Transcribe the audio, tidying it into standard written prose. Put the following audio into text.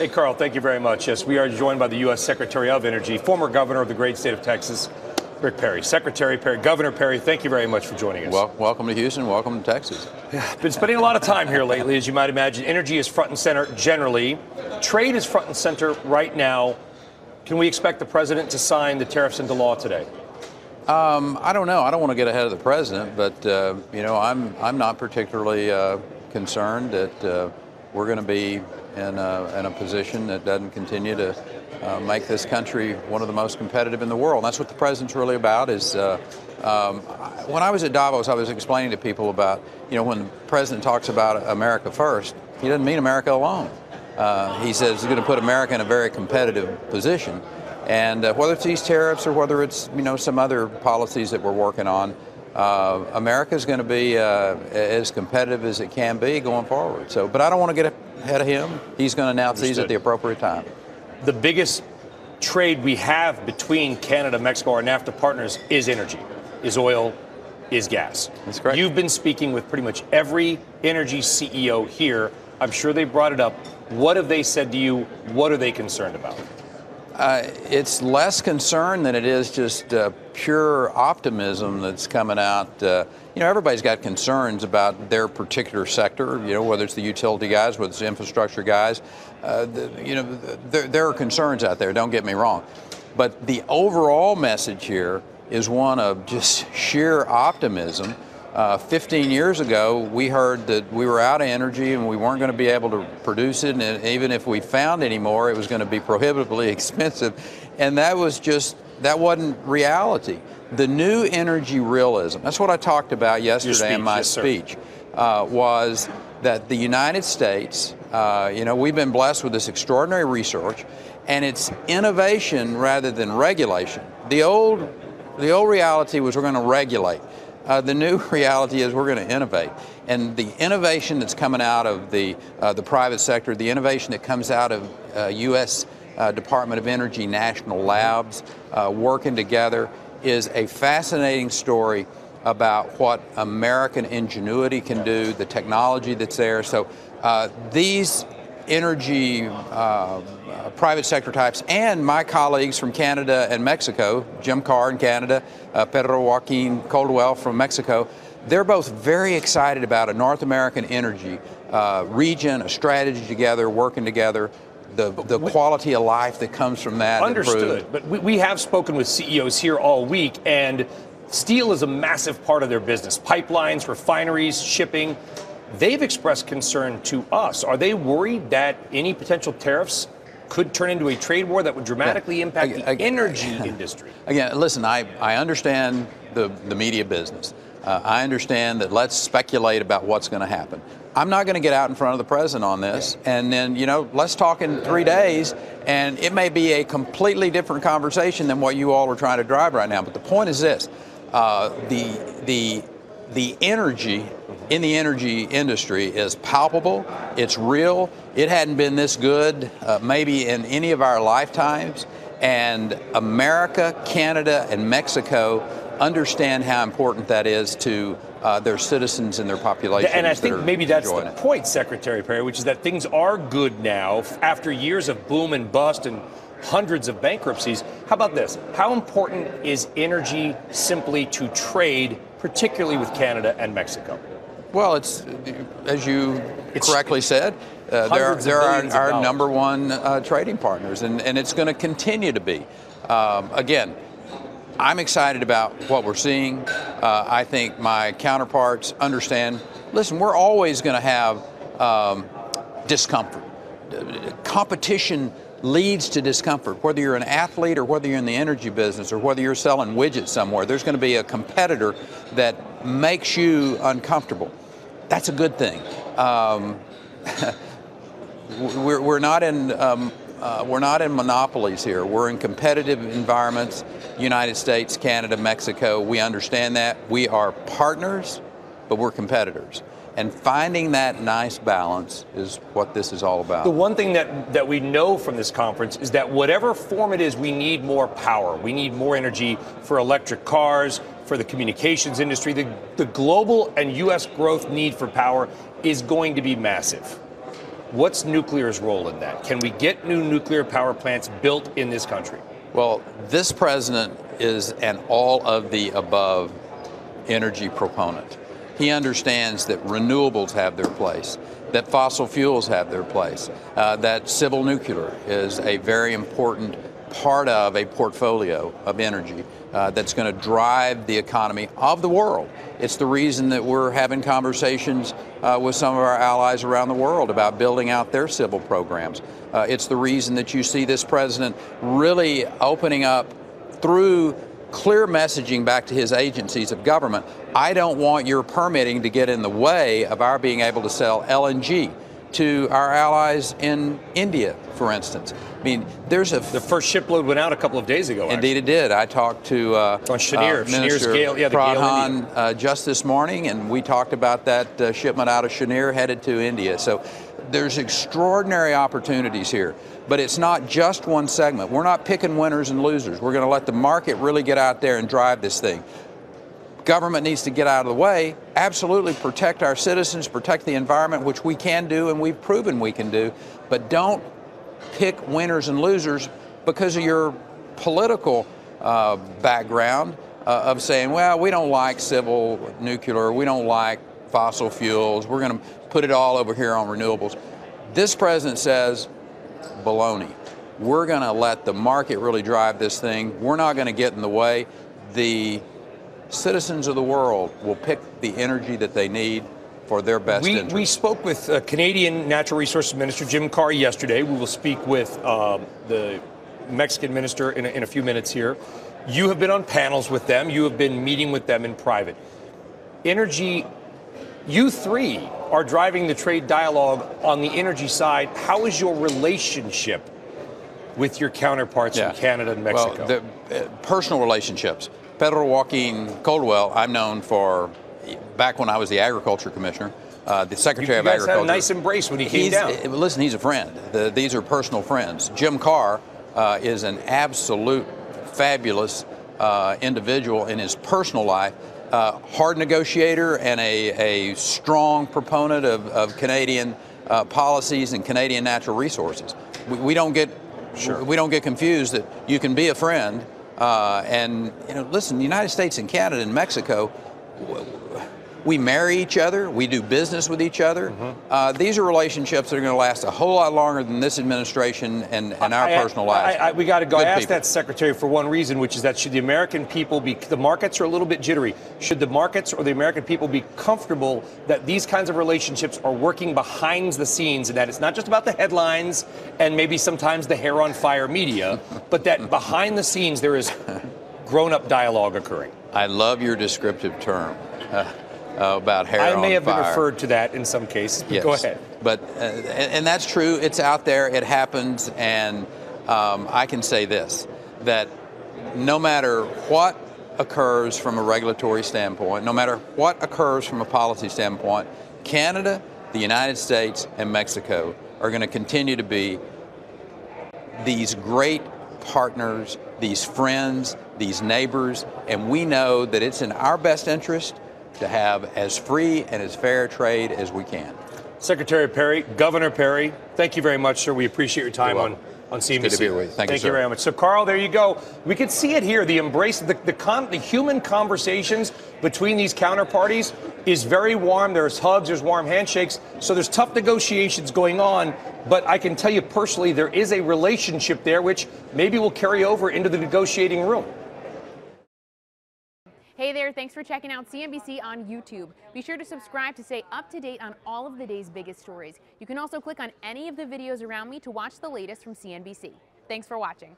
Hey, Carl, thank you very much. Yes, we are joined by the U.S. Secretary of Energy, former governor of the great state of Texas, Rick Perry. Secretary Perry, Governor Perry, thank you very much for joining us. Well, welcome to Houston. Welcome to Texas. Yeah, been spending a lot of time here lately, as you might imagine. Energy is front and center generally. Trade is front and center right now. Can we expect the president to sign the tariffs into law today? I don't know. I don't want to get ahead of the president, but you know, I'm not particularly concerned that we're going to be in a position that doesn't continue to make this country one of the most competitive in the world. And that's what the president's really about. Is when I was at Davos, I was explaining to people about, you know, when the president talks about America first, he doesn't mean America alone. He says he's going to put America in a very competitive position. And whether it's these tariffs or whether it's, you know, some other policies that we're working on, America is going to be as competitive as it can be going forward. So, but I don't want to get ahead of him. He's going to announce these at the appropriate time. The biggest trade we have between Canada, Mexico, our NAFTA partners is energy, is oil, is gas. That's correct. You've been speaking with pretty much every energy CEO here. I'm sure they brought it up. What have they said to you? What are they concerned about? It's less concern than it is just pure optimism that's coming out. You know, everybody's got concerns about their particular sector, you know, whether it's the utility guys, whether it's the infrastructure guys. You know, there are concerns out there, don't get me wrong. But the overall message here is one of just sheer optimism. 15 years ago, we heard that we were out of energy and we weren't going to be able to produce it, and even if we found any more, it was going to be prohibitively expensive. And that wasn't reality. The new energy realism, that's what I talked about yesterday in my speech, was that the United States, you know, we've been blessed with this extraordinary research, and it's innovation rather than regulation. The old reality was we're going to regulate. The new reality is we're going to innovate, and the innovation that's coming out of the private sector, the innovation that comes out of U.S. Department of Energy national labs working together is a fascinating story about what American ingenuity can do, the technology that's there. So these energy private sector types and my colleagues from Canada and Mexico, Jim Carr in Canada, Pedro Joaquin Coldwell from Mexico, they're both very excited about a North American energy region, a strategy together, working together, the quality of life that comes from that. Understood. But we have spoken with CEOs here all week, and steel is a massive part of their business. Pipelines, refineries, shipping. They've expressed concern to us. Are they worried that any potential tariffs could turn into a trade war that would dramatically impact the energy industry? Again, listen, I understand the media business. I understand that let's speculate about what's going to happen. I'm not going to get out in front of the president on this, and then, you know, let's talk in 3 days, and it may be a completely different conversation than what you all are trying to drive right now. But the point is this, the energy in the energy industry is palpable, it's real, it hadn't been this good maybe in any of our lifetimes, and America, Canada, and Mexico understand how important that is to their citizens and their populations. And I think maybe that's the point, Secretary Perry, which is that things are good now after years of boom and bust and hundreds of bankruptcies. How about this? How important is energy simply to trade, particularly with Canada and Mexico? Well, it's, as you correctly said, they're our number one trading partners, and it's going to continue to be. Again, I'm excited about what we're seeing. I think my counterparts understand. Listen, we're always going to have discomfort. Competition leads to discomfort. Whether you're an athlete or whether you're in the energy business or whether you're selling widgets somewhere, there's going to be a competitor that makes you uncomfortable. That's a good thing. We're not in monopolies here. We're in competitive environments. United States, Canada, Mexico. We understand that. We are partners, but we're competitors. And finding that nice balance is what this is all about. The one thing that we know from this conference is that whatever form it is, we need more power. We need more energy for electric cars, for the communications industry. The global and U.S. growth need for power is going to be massive. What's nuclear's role in that? Can we get new nuclear power plants built in this country? Well, this president is an all of the above energy proponent. He understands that renewables have their place, that fossil fuels have their place, that civil nuclear is a very important part of a portfolio of energy that's going to drive the economy of the world. It's the reason that we're having conversations with some of our allies around the world about building out their civil programs. It's the reason that you see this president really opening up through clear messaging back to his agencies of government. I don't want your permitting to get in the way of our being able to sell LNG to our allies in India, for instance. I mean, there's the first shipload went out a couple of days ago. Indeed, it did. I talked to Minister Proponent just this morning, and we talked about that shipment out of Cheniere headed to India. So there's extraordinary opportunities here. But it's not just one segment. We're not picking winners and losers. We're going to let the market really get out there and drive this thing. Government needs to get out of the way, absolutely protect our citizens, protect the environment, which we can do and we've proven we can do, but don't pick winners and losers because of your political background of saying, well, we don't like civil nuclear, we don't like fossil fuels, we're going to put it all over here on renewables. This president says, baloney. We're going to let the market really drive this thing. We're not going to get in the way. The citizens of the world will pick the energy that they need for their best interest. We spoke with Canadian Natural Resources Minister Jim Carr yesterday. We will speak with the Mexican minister in a few minutes here. You have been on panels with them. You have been meeting with them in private. Energy, you three are driving the trade dialogue on the energy side. How is your relationship with your counterparts in Canada and Mexico? Well, the personal relationships. Pedro Joaquin Coldwell, I'm known for, back when I was the Agriculture Commissioner, the Secretary of Agriculture. You guys had a nice embrace when he came down. Listen, he's a friend. These are personal friends. Jim Carr is an absolute fabulous individual in his personal life, hard negotiator and a strong proponent of Canadian policies and Canadian natural resources. We don't get confused that you can be a friend. And, you know, listen, the United States and Canada and Mexico, we marry each other, we do business with each other. These are relationships that are going to last a whole lot longer than this administration and our personal lives. We got to go. I asked that, Secretary, for one reason, which is that should the American people be, the markets are a little bit jittery, should the markets or the American people be comfortable that these kinds of relationships are working behind the scenes and that it's not just about the headlines and maybe sometimes the hair on fire media, but that behind the scenes there is grown-up dialogue occurring? I love your descriptive term. About hair on fire. I may have been referred to that in some cases, but go ahead. But, and that's true, it's out there, it happens, and I can say this, that no matter what occurs from a regulatory standpoint, no matter what occurs from a policy standpoint, Canada, the United States, and Mexico are going to continue to be these great partners, these friends, these neighbors, and we know that it's in our best interest to have as free and as fair trade as we can. Secretary Perry, Governor Perry, thank you very much, sir. We appreciate your time on CNBC. Good to be here with you. Thank you, very much. So, Carl, there you go. We can see it here. The embrace, the human conversations between these counterparties is very warm. There's hugs, there's warm handshakes. So there's tough negotiations going on. But I can tell you personally, there is a relationship there which maybe will carry over into the negotiating room. Hey there, thanks for checking out CNBC on YouTube. Be sure to subscribe to stay up to date on all of the day's biggest stories. You can also click on any of the videos around me to watch the latest from CNBC. Thanks for watching.